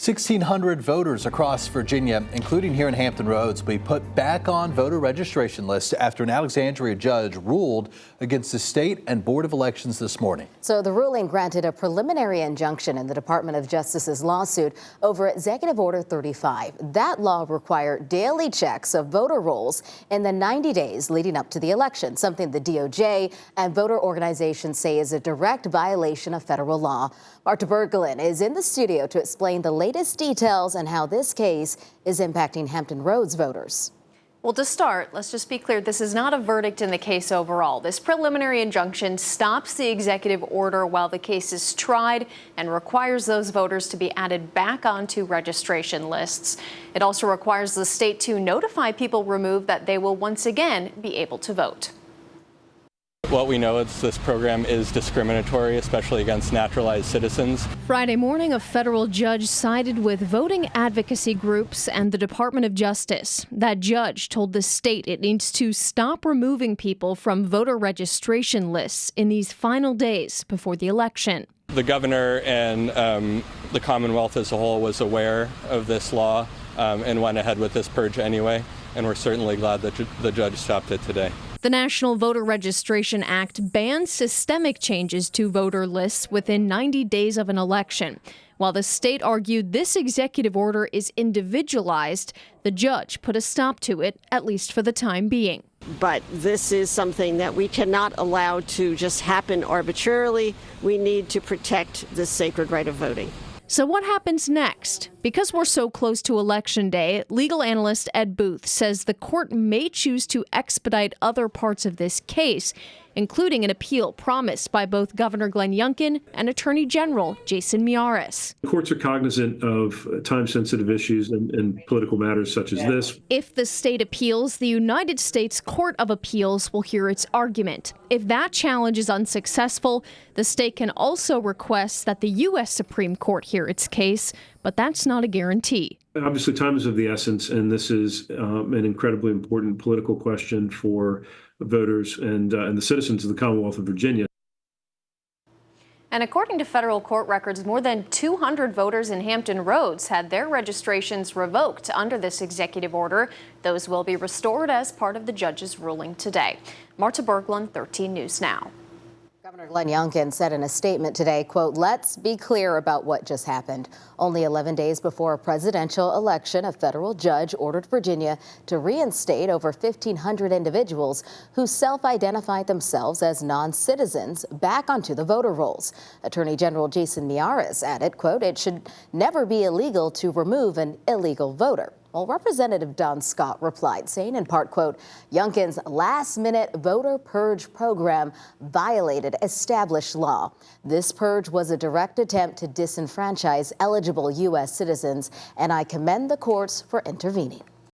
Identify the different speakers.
Speaker 1: 1,600 voters across Virginia, including here in Hampton Roads, will be put back on voter registration lists after an Alexandria judge ruled against the state and Board of Elections this morning.
Speaker 2: So the ruling granted a preliminary injunction in the Department of Justice's lawsuit over Executive Order 35. That law required daily checks of voter rolls in the 90 days leading up to the election, something the DOJ and voter organizations say is a direct violation of federal law. Marta Berglund is in the studio to explain the latest details and how this case is impacting Hampton Roads voters.
Speaker 3: Well, to start, let's just be clear, this is not a verdict in the case overall. This preliminary injunction stops the executive order while the case is tried and requires those voters to be added back onto registration lists. It also requires the state to notify people removed that they will once again be able to vote.
Speaker 4: What we know is this program is discriminatory, especially against naturalized citizens.
Speaker 5: Friday morning, a federal judge sided with voting advocacy groups and the Department of Justice. That judge told the state it needs to stop removing people from voter registration lists in these final days before the election.
Speaker 4: The governor and the Commonwealth as a whole was aware of this law and went ahead with this purge anyway, and we're certainly glad that the judge stopped it today.
Speaker 5: The National Voter Registration Act bans systemic changes to voter lists within 90 days of an election. While the state argued this executive order is individualized, the judge put a stop to it, at least for the time being.
Speaker 6: But this is something that we cannot allow to just happen arbitrarily. We need to protect the sacred right of voting.
Speaker 5: So what happens next? Because we're so close to Election Day, legal analyst Ed Booth says the court may choose to expedite other parts of this case, including an appeal promised by both Governor Glenn Youngkin and Attorney General Jason Miyares.
Speaker 7: The courts are cognizant of time-sensitive issues and political matters such as this.
Speaker 5: If the state appeals, the United States Court of Appeals will hear its argument. If that challenge is unsuccessful, the state can also request that the U.S. Supreme Court hear its case, but that's not a guarantee.
Speaker 7: Obviously, time is of the essence, and this is an incredibly important political question for voters and the citizens of the Commonwealth of Virginia.
Speaker 3: And according to federal court records, more than 200 voters in Hampton Roads had their registrations revoked under this executive order. Those will be restored as part of the judge's ruling today. Marta Berglund, 13 News Now.
Speaker 2: Governor Glenn Youngkin said in a statement today, quote, "Let's be clear about what just happened. Only 11 days before a presidential election, a federal judge ordered Virginia to reinstate over 1,500 individuals who self-identified themselves as non-citizens back onto the voter rolls." Attorney General Jason Miyares added, quote, "It should never be illegal to remove an illegal voter." Well, Representative Don Scott replied, saying in part, quote, "Youngkin's last-minute voter purge program violated established law. This purge was a direct attempt to disenfranchise eligible U.S. citizens, and I commend the courts for intervening."